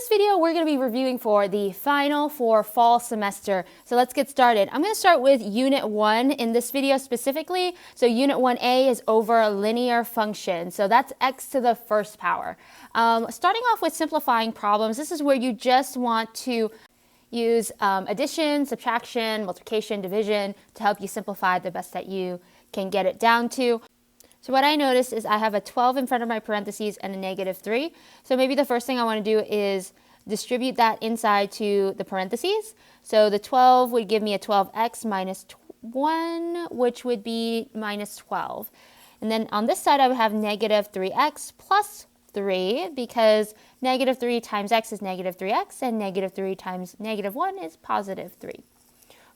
this video, we're going to be reviewing for the final for fall semester. So let's get started. I'm going to start with Unit 1 in this video specifically. So Unit 1A is over a linear function. So that's x to the first power. Starting off with simplifying problems, this is where you just want to use addition, subtraction, multiplication, division to help you simplify the best that you can get it down to. So what I noticed is I have a 12 in front of my parentheses and a -3. So maybe the first thing I want to do is distribute that inside to the parentheses. So the 12 would give me a 12x minus 1, which would be minus 12. And then on this side, I would have -3x plus 3, because -3 times x is -3x, and -3 times -1 is positive 3.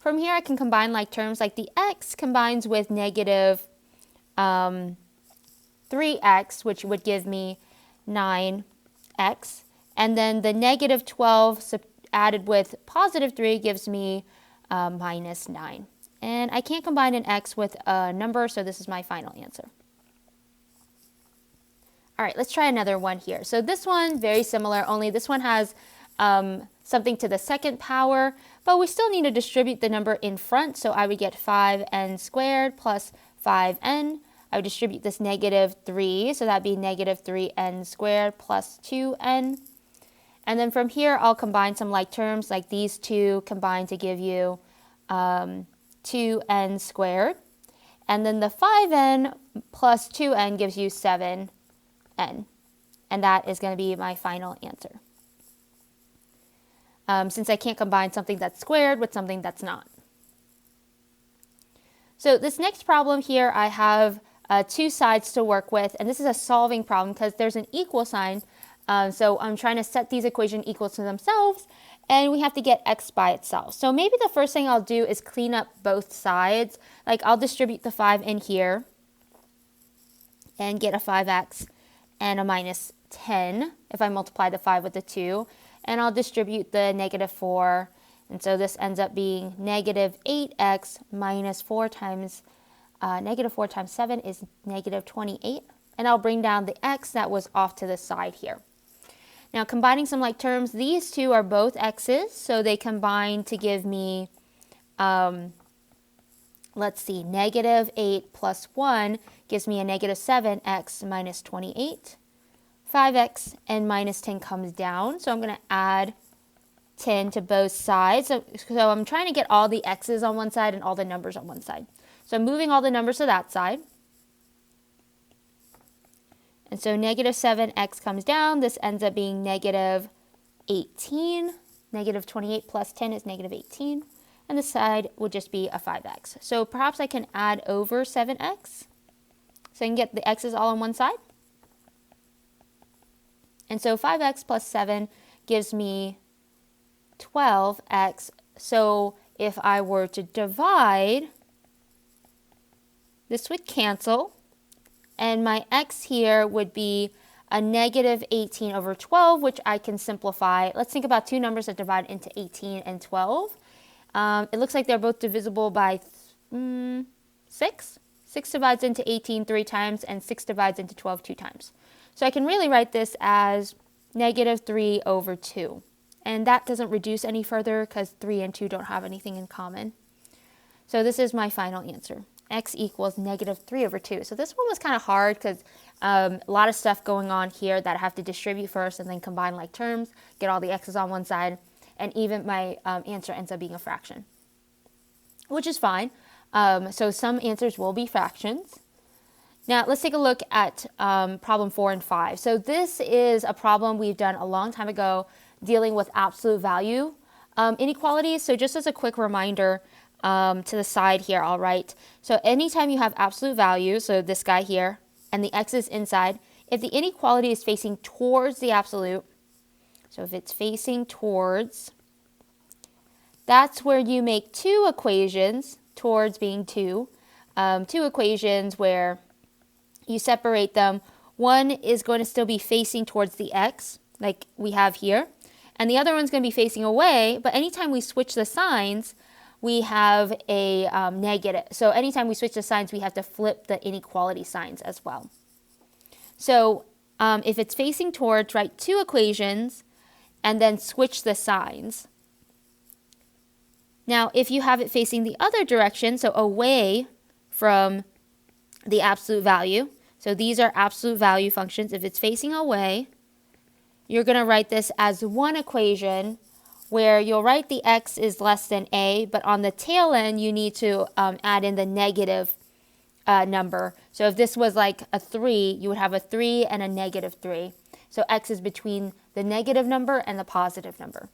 From here, I can combine like terms like the x combines with negative 3x, which would give me 9x, and then the -12 added with positive 3 gives me minus 9. And I can't combine an x with a number, so this is my final answer. All right, let's try another one here. So this one, very similar, only this one has something to the second power, but we still need to distribute the number in front. So I would get 5n squared plus 5n. I would distribute this -3, so that'd be -3n squared plus 2n. And then from here, I'll combine some like terms, like these two combine to give you 2n squared. And then the 5n plus 2n gives you 7n. And that is going to be my final answer. Since I can't combine something that's squared with something that's not. So this next problem here, I have two sides to work with, and this is a solving problem because there's an equal sign. So I'm trying to set these equations equal to themselves, and we have to get x by itself. So maybe the first thing I'll do is clean up both sides. Like I'll distribute the 5 in here and get a 5x and a minus 10 if I multiply the 5 with the 2. And I'll distribute the -4. And so this ends up being -8x minus 4 times -4 times 7 is -28. And I'll bring down the x that was off to the side here. Now combining some like terms, these two are both x's, so they combine to give me, let's see, -8 plus 1 gives me a -7x minus 28. 5x and minus 10 comes down, so I'm going to add 10 to both sides. So I'm trying to get all the x's on one side and all the numbers on one side. So I'm moving all the numbers to that side. And so -7x comes down. This ends up being -18. -28 plus 10 is -18. And this side would just be a 5x. So perhaps I can add over 7x. So I can get the x's all on one side. And so 5x plus 7 gives me 12x. So if I were to divide, this would cancel. And my x here would be a -18 over 12, which I can simplify. Let's think about two numbers that divide into 18 and 12. It looks like they're both divisible by 6. 6 divides into 18 3 times, and 6 divides into 12 2 times. So I can really write this as -3 over 2. And that doesn't reduce any further because 3 and 2 don't have anything in common. So this is my final answer. X equals -3 over 2. So this one was kind of hard because a lot of stuff going on here that I have to distribute first and then combine like terms, get all the x's on one side, and even my answer ends up being a fraction, which is fine. So some answers will be fractions. Now let's take a look at problem 4 and 5. So this is a problem we've done a long time ago dealing with absolute value inequalities. So just as a quick reminder, to the side here, I'll write, so anytime you have absolute value, so this guy here, and the x is inside, if the inequality is facing towards the absolute, so if it's facing towards, that's where you make two equations, towards being two equations where you separate them. One is going to still be facing towards the x, like we have here, and the other one's going to be facing away, but anytime we switch the signs, we have a negative. So anytime we switch the signs, we have to flip the inequality signs as well. So if it's facing towards, write two equations, and then switch the signs. Now, if you have it facing the other direction, so away from the absolute value, so these are absolute value functions. If it's facing away, you're going to write this as one equation where you'll write the x is less than a, but on the tail end, you need to add in the negative number. So if this was like a 3, you would have a 3 and a negative 3. So x is between the negative number and the positive number.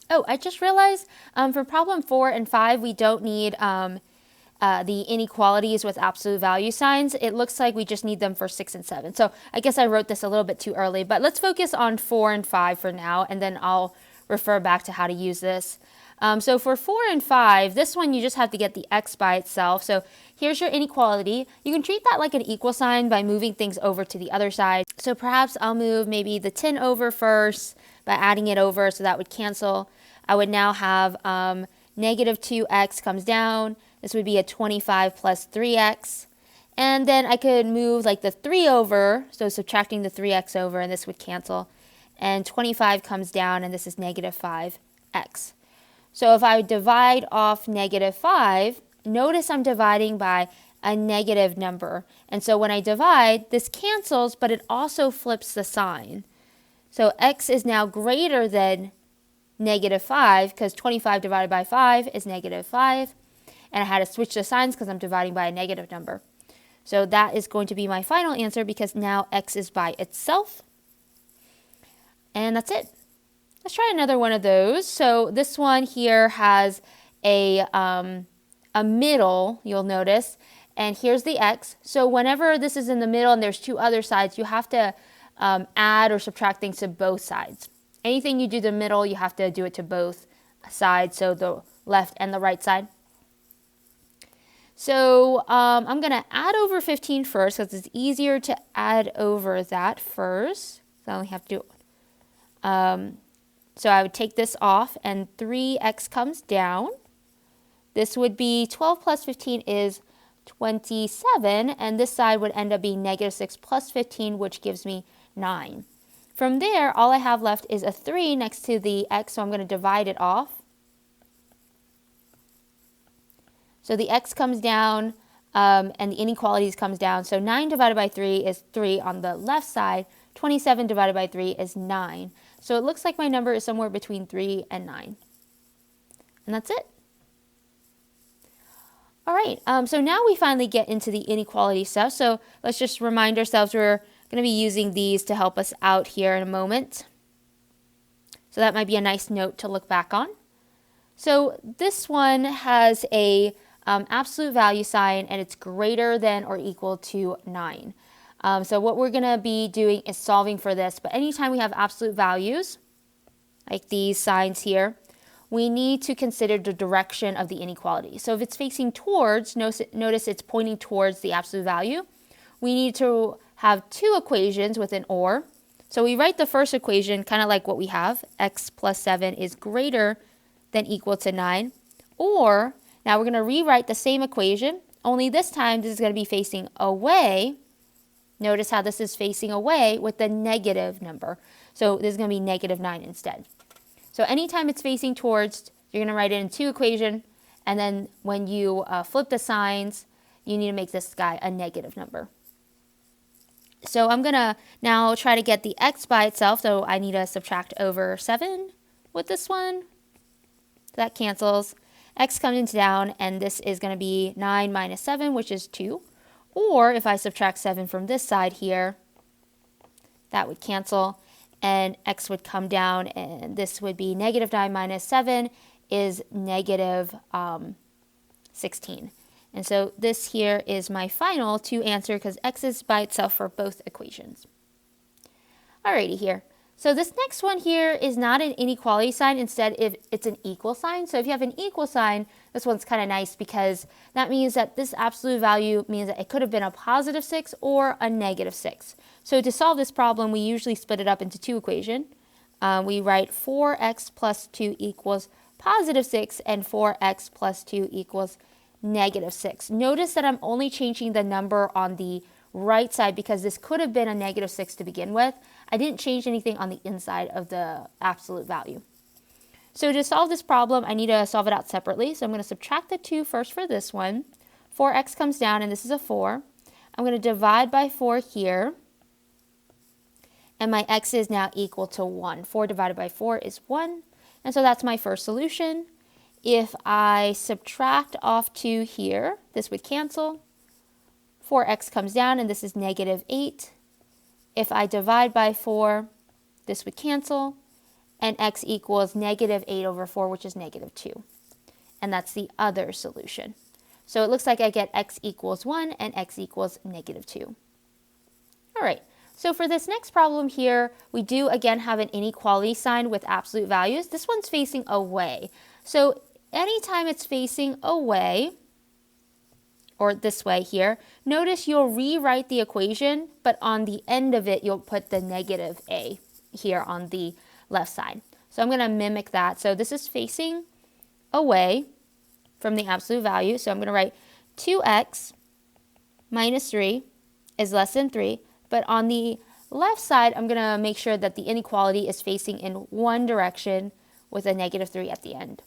Oh, I just realized for problem 4 and 5, we don't need the inequalities with absolute value signs. It looks like we just need them for 6 and 7. So I guess I wrote this a little bit too early, but let's focus on 4 and 5 for now, and then I'll refer back to how to use this. So for 4 and 5, this one you just have to get the x by itself. So here's your inequality. You can treat that like an equal sign by moving things over to the other side. So perhaps I'll move maybe the 10 over first by adding it over, so that would cancel. I would now have negative 2x comes down. This would be a 25 plus 3x. And then I could move like the 3 over, so subtracting the 3x over, and this would cancel. And 25 comes down, and this is negative 5x. So if I divide off negative 5, notice I'm dividing by a negative number. And so when I divide, this cancels, but it also flips the sign. So x is now greater than negative 5, because 25 divided by 5 is negative 5. And I had to switch the signs because I'm dividing by a negative number. So that is going to be my final answer, because now x is by itself. And that's it. Let's try another one of those. So this one here has a middle, you'll notice. And here's the x. So whenever this is in the middle and there's two other sides, you have to add or subtract things to both sides. Anything you do to the middle, you have to do it to both sides, so the left and the right side. So I'm going to add over 15 first, because it's easier to add over that first. So I only have to do it. So I would take this off, and 3x comes down. This would be 12 plus 15 is 27, and this side would end up being negative 6 plus 15, which gives me 9. From there, all I have left is a 3 next to the x, so I'm going to divide it off. So the x comes down, and the inequalities comes down. So 9 divided by 3 is 3 on the left side. 27 divided by 3 is 9. So it looks like my number is somewhere between 3 and 9. And that's it. All right, so now we finally get into the inequality stuff. So let's just remind ourselves we're going to be using these to help us out here in a moment. So that might be a nice note to look back on. So this one has a absolute value sign, and it's greater than or equal to 9. So what we're going to be doing is solving for this. But anytime we have absolute values, like these signs here, we need to consider the direction of the inequality. So if it's facing towards, notice it's pointing towards the absolute value. We need to have two equations with an or. So we write the first equation kind of like what we have. X plus 7 is greater than equal to 9. Or, now we're going to rewrite the same equation, only this time this is going to be facing away. Notice how this is facing away with the negative number. So this is going to be negative 9 instead. So anytime it's facing towards, you're going to write it in two equations, and then when you flip the signs, you need to make this guy a negative number. So I'm going to now try to get the x by itself, so I need to subtract over 7 with this one. That cancels. X comes down, and this is going to be 9 minus 7, which is 2. Or if I subtract 7 from this side here, that would cancel, and x would come down, and this would be negative 9 minus 7 is negative 16. And so this here is my final to answer, because x is by itself for both equations. Alrighty here. So this next one here is not an inequality sign. Instead, if it's an equal sign. So if you have an equal sign, this one's kind of nice, because that means that this absolute value means that it could have been a positive 6 or a negative 6. So to solve this problem, we usually split it up into two equations. We write 4x plus 2 equals positive 6 and 4x plus 2 equals negative 6. Notice that I'm only changing the number on the right side because this could have been a negative 6 to begin with. I didn't change anything on the inside of the absolute value. So to solve this problem, I need to solve it out separately. So I'm going to subtract the 2 first for this one. 4x comes down, and this is a 4. I'm going to divide by 4 here. And my x is now equal to 1. 4 divided by 4 is 1. And so that's my first solution. If I subtract off 2 here, this would cancel. 4x comes down, and this is negative 8. If I divide by 4, this would cancel. And x equals negative 8 over 4, which is negative 2. And that's the other solution. So it looks like I get x equals 1 and x equals negative 2. All right. So for this next problem here, we do again have an inequality sign with absolute values. This one's facing away. So anytime it's facing away, or this way here, notice you'll rewrite the equation, but on the end of it, you'll put the negative a here on the left side. So I'm going to mimic that. So this is facing away from the absolute value. So I'm going to write 2x minus 3 is less than 3. But on the left side, I'm going to make sure that the inequality is facing in one direction with a negative 3 at the end.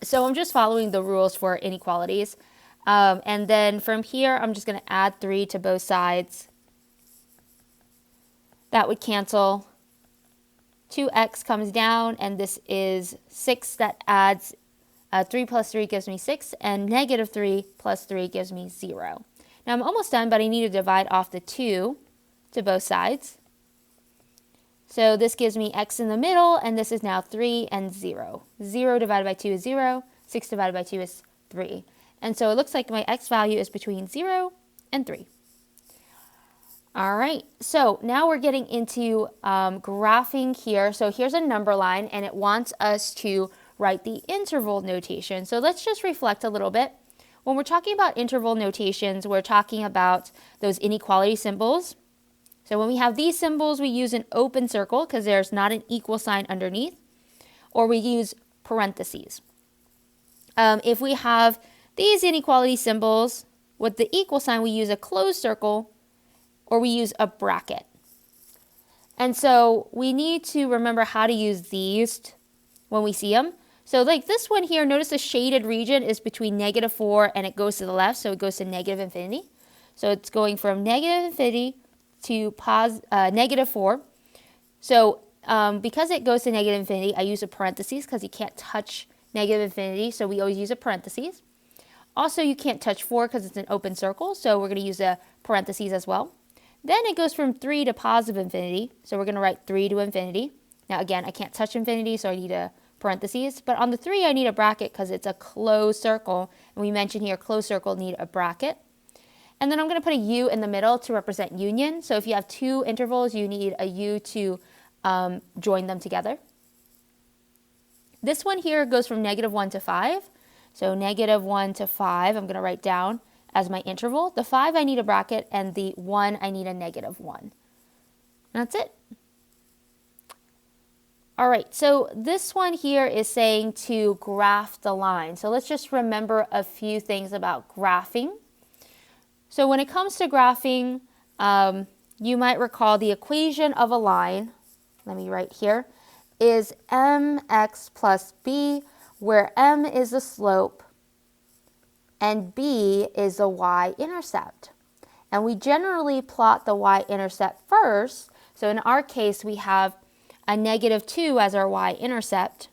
So I'm just following the rules for inequalities. And then from here, I'm just going to add 3 to both sides. That would cancel. 2x comes down, and this is 6 that adds 3 plus 3 gives me 6, and negative 3 plus 3 gives me 0. Now I'm almost done, but I need to divide off the 2 to both sides. So this gives me x in the middle, and this is now 3 and 0. 0 divided by 2 is 0. 6 divided by 2 is 3. And so it looks like my x value is between 0 and 3. All right, so now we're getting into graphing here. So here's a number line, and it wants us to write the interval notation. So let's just reflect a little bit. When we're talking about interval notations, we're talking about those inequality symbols. So when we have these symbols, we use an open circle because there's not an equal sign underneath, or we use parentheses. If we have these inequality symbols with the equal sign, we use a closed circle, or we use a bracket. And so we need to remember how to use these when we see them. So like this one here, notice the shaded region is between negative 4 and it goes to the left, so it goes to negative infinity. So it's going from negative infinity to negative 4. So because it goes to negative infinity, I use a parentheses because you can't touch negative infinity, so we always use a parentheses. Also, you can't touch 4 because it's an open circle, so we're going to use a parentheses as well. Then it goes from 3 to positive infinity, so we're going to write 3 to infinity. Now again, I can't touch infinity, so I need a parentheses, but on the 3 I need a bracket because it's a closed circle, and we mentioned here closed circle need a bracket. And then I'm going to put a u in the middle to represent union. So if you have 2 intervals, you need a u to join them together. This one here goes from negative 1 to 5. So negative 1 to 5 I'm going to write down as my interval. The 5 I need a bracket, and the 1 I need a negative 1. And that's it. All right, so this one here is saying to graph the line. So let's just remember a few things about graphing. So when it comes to graphing, you might recall the equation of a line, let me write here, is mx plus b, where m is the slope and b is the y-intercept. And we generally plot the y-intercept first. So in our case, we have a negative 2 as our y-intercept.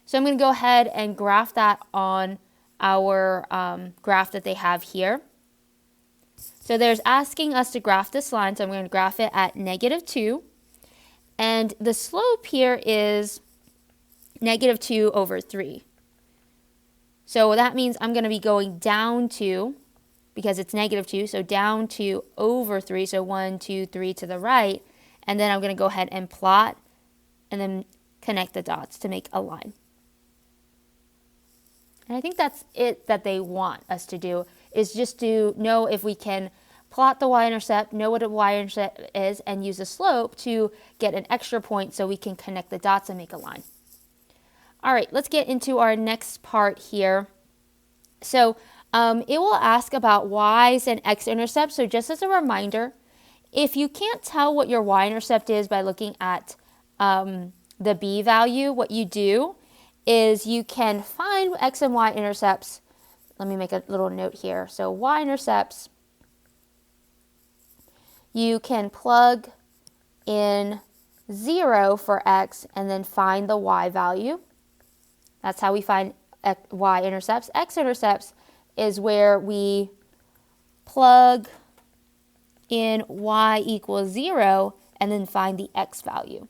So I'm going to go ahead and graph that on our graph that they have here. So there's asking us to graph this line, so I'm going to graph it at negative 2. And the slope here is negative 2 over 3. So that means I'm going to be going down 2, because it's negative 2, so down 2 over 3, so 1, 2, 3 to the right. And then I'm going to go ahead and plot and then connect the dots to make a line. And I think that's it that they want us to do, is just to know if we can plot the y-intercept, know what a y-intercept is, and use the slope to get an extra point so we can connect the dots and make a line. All right, let's get into our next part here. So it will ask about y's and x-intercepts. So just as a reminder, if you can't tell what your y-intercept is by looking at the b value, what you do is you can find x and y-intercepts. Let me make a little note here. So y-intercepts, you can plug in 0 for x and then find the y value. That's how we find y-intercepts. X-intercepts is where we plug in y equals 0 and then find the x value.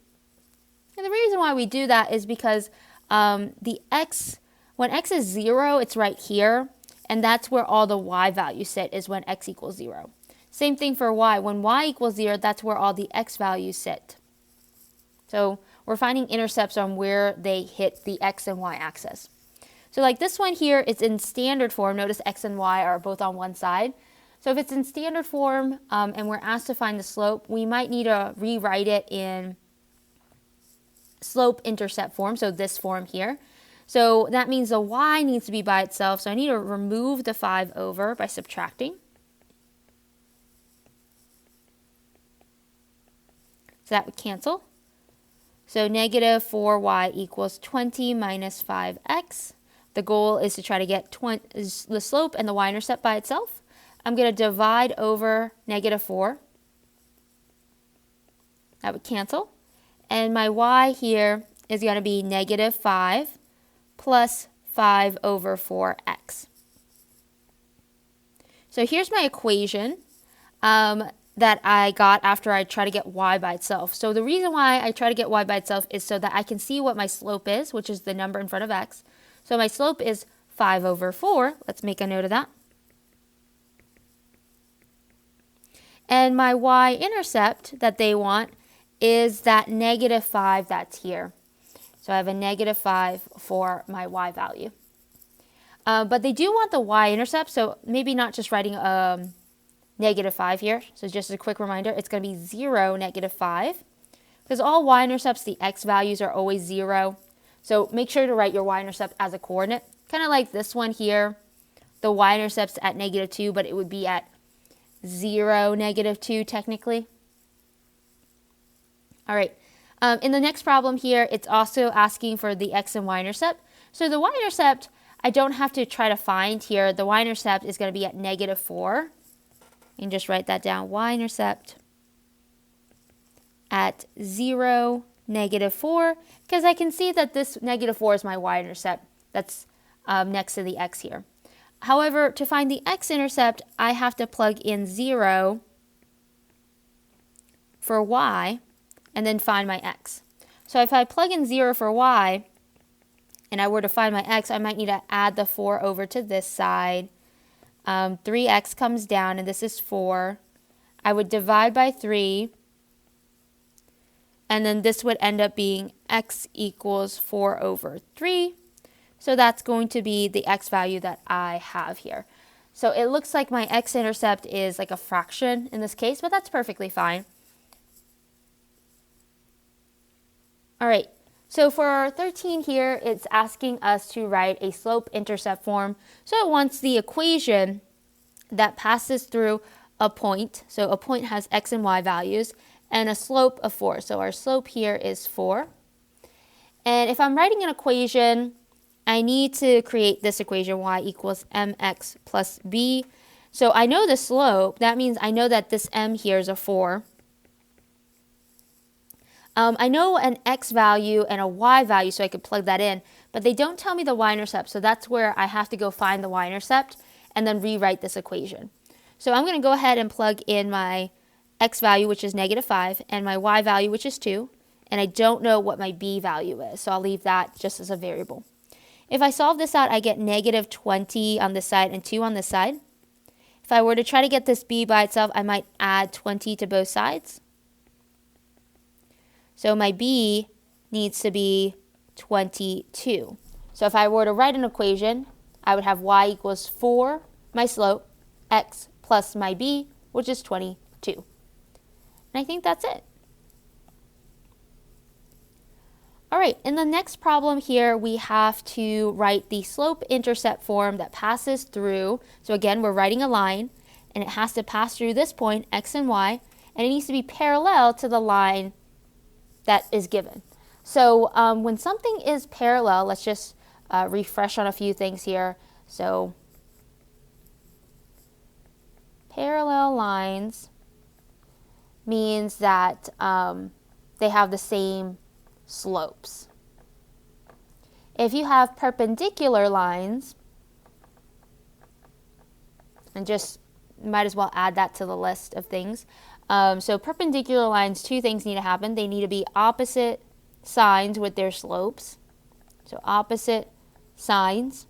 And the reason why we do that is because when x is 0, it's right here, and that's where all the y values sit, is when x equals 0. Same thing for y. When y equals 0, that's where all the x values sit. So we're finding intercepts on where they hit the x and y axis. So like this one here, it's in standard form. Notice x and y are both on one side. So if it's in standard form and we're asked to find the slope, we might need to rewrite it in slope-intercept form, so this form here. So that means the y needs to be by itself. So I need to remove the 5 over by subtracting. So that would cancel. So negative 4y equals 20 minus 5x. The goal is to try to get the slope and the y-intercept by itself. I'm going to divide over negative 4. That would cancel. And my y here is going to be negative 5 plus 5 over 4x. So here's my equation that I got after I try to get y by itself. So the reason why I try to get y by itself is so that I can see what my slope is, which is the number in front of x. So my slope is 5 over 4. Let's make a note of that. And my y-intercept that they want is that negative 5 that's here. So I have a negative 5 for my y value. But they do want the y-intercept, so maybe not just writing negative 5 here. So just a quick reminder, it's going to be 0, negative 5. Because all y-intercepts, the x values are always 0. So make sure to write your y-intercept as a coordinate. Kind of like this one here. The y-intercept's at negative 2, but it would be at 0, negative 2 technically. All right. In the next problem here, it's also asking for the x and y-intercept. So the y-intercept, I don't have to try to find here. The y-intercept is going to be at negative 4. You can just write that down. Y-intercept at 0, negative 4. Because I can see that this negative 4 is my y-intercept. That's next to the x here. However, to find the x-intercept, I have to plug in 0 for y and then find my x. So if I plug in 0 for y and I were to find my x, I might need to add the 4 over to this side. 3x comes down, and this is 4. I would divide by 3, and then this would end up being x equals 4 over 3. So that's going to be the x value that I have here. So it looks like my x-intercept is like a fraction in this case, but that's perfectly fine. All right, so for 13 here, it's asking us to write a slope-intercept form. So it wants the equation that passes through a point. So a point has x and y values and a slope of 4. So our slope here is 4. And if I'm writing an equation, I need to create this equation, y equals mx plus b. So I know the slope. That means I know that this m here is a 4. I know an x value and a y value, so I could plug that in, but they don't tell me the y-intercept, so that's where I have to go find the y-intercept and then rewrite this equation. So I'm going to go ahead and plug in my x value, which is negative 5, and my y value, which is 2, and I don't know what my b value is, so I'll leave that just as a variable. If I solve this out, I get negative 20 on this side and 2 on this side. If I were to try to get this b by itself, I might add 20 to both sides. So my b needs to be 22. So if I were to write an equation, I would have y equals 4, my slope, x plus my b, which is 22. And I think that's it. All right. right, in the next problem here, we have to write the slope-intercept form that passes through. So again, we're writing a line, and it has to pass through this point, x and y, and it needs to be parallel to the line that is given. So when something is parallel, let's just refresh on a few things here. So parallel lines means that they have the same slopes. If you have perpendicular lines, and just might as well add that to the list of things. So perpendicular lines, two things need to happen. They need to be opposite signs with their slopes. So opposite signs.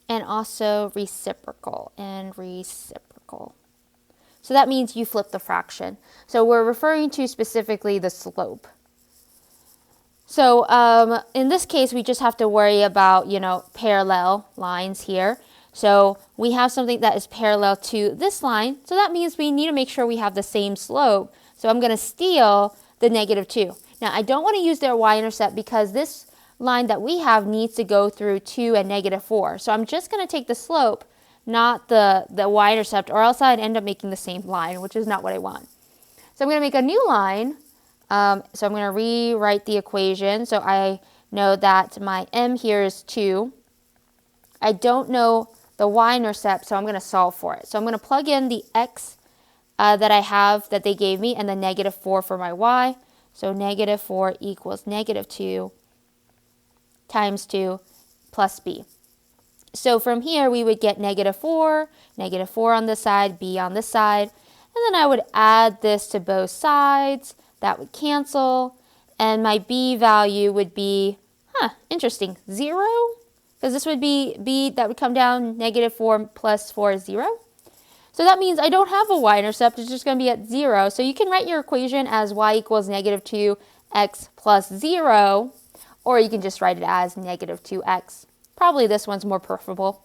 And also reciprocal and reciprocal. So that means you flip the fraction. So we're referring to specifically the slope. So in this case, we just have to worry about, parallel lines here. So we have something that is parallel to this line. So that means we need to make sure we have the same slope. So I'm going to steal the -2. Now, I don't want to use their y-intercept because this line that we have needs to go through 2 and -4. So I'm just going to take the slope, not the y-intercept, or else I'd end up making the same line, which is not what I want. So I'm going to make a new line. So I'm going to rewrite the equation. So I know that my m here is 2. I don't know the y-intercept, so I'm going to solve for it. So I'm going to plug in the x that I have that they gave me and the -4 for my y. So -4 equals -2 times 2 plus b. So from here we would get -4, -4 on this side, b on this side. And then I would add this to both sides. That would cancel. And my b value would be, interesting, 0? Because this would be b, that would come down, -4 plus 4 is 0. So that means I don't have a y-intercept, it's just going to be at 0. So you can write your equation as y equals -2x plus 0, or you can just write it as -2x. Probably this one's more preferable.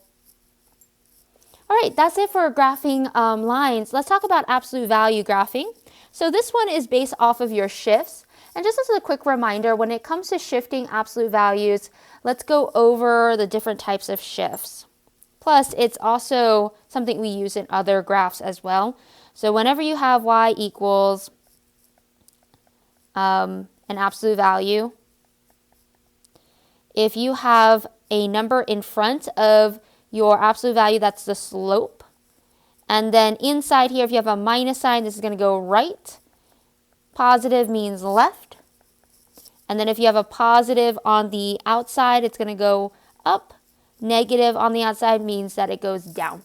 All right, that's it for graphing lines. Let's talk about absolute value graphing. So this one is based off of your shifts. And just as a quick reminder, when it comes to shifting absolute values, let's go over the different types of shifts. Plus, it's also something we use in other graphs as well. So whenever you have y equals an absolute value, if you have a number in front of your absolute value, that's the slope. And then inside here, if you have a minus sign, this is going to go right. Positive means left. And then if you have a positive on the outside, it's going to go up. Negative on the outside means that it goes down.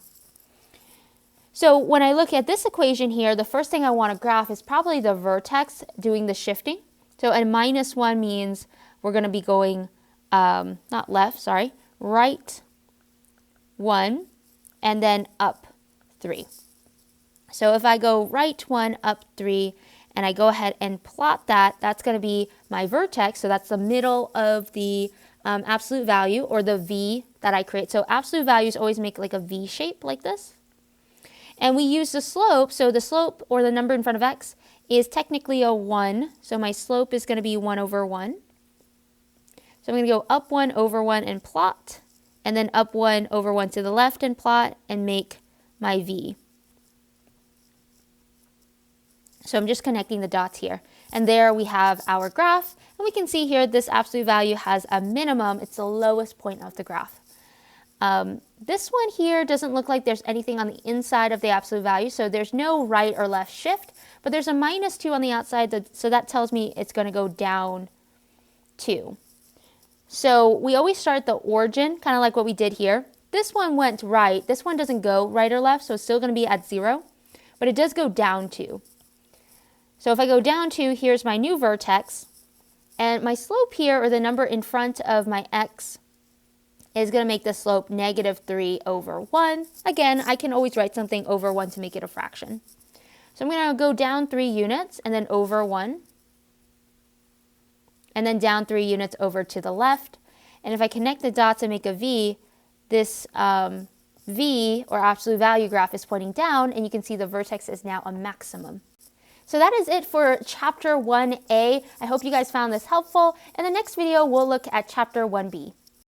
So when I look at this equation here, the first thing I want to graph is probably the vertex doing the shifting. So a -1 means we're going to be going, not left, sorry, right 1 and then up 3. So if I go right 1, up 3, and I go ahead and plot that, that's going to be my vertex. So that's the middle of the absolute value, or the V that I create. So absolute values always make like a V shape like this. And we use the slope. So the slope, or the number in front of x, is technically a 1. So my slope is going to be 1 over 1. So I'm going to go up 1 over 1 and plot, and then up 1 over 1 to the left and plot, and make my V. So I'm just connecting the dots here. And there we have our graph. And we can see here this absolute value has a minimum. It's the lowest point of the graph. This one here doesn't look like there's anything on the inside of the absolute value. So there's no right or left shift. But there's a -2 on the outside. So that tells me it's going to go down 2. So we always start at the origin, kind of like what we did here. This one went right. This one doesn't go right or left. So it's still going to be at 0. But it does go down 2. So if I go down 2, here's my new vertex. And my slope here, or the number in front of my x, is going to make the slope -3 over 1. Again, I can always write something over 1 to make it a fraction. So I'm going to go down 3 units and then over 1. And then down 3 units over to the left. And if I connect the dots and make a V, this V, or absolute value graph, is pointing down, and you can see the vertex is now a maximum. So that is it for Chapter 1A. I hope you guys found this helpful. In the next video, we'll look at Chapter 1B.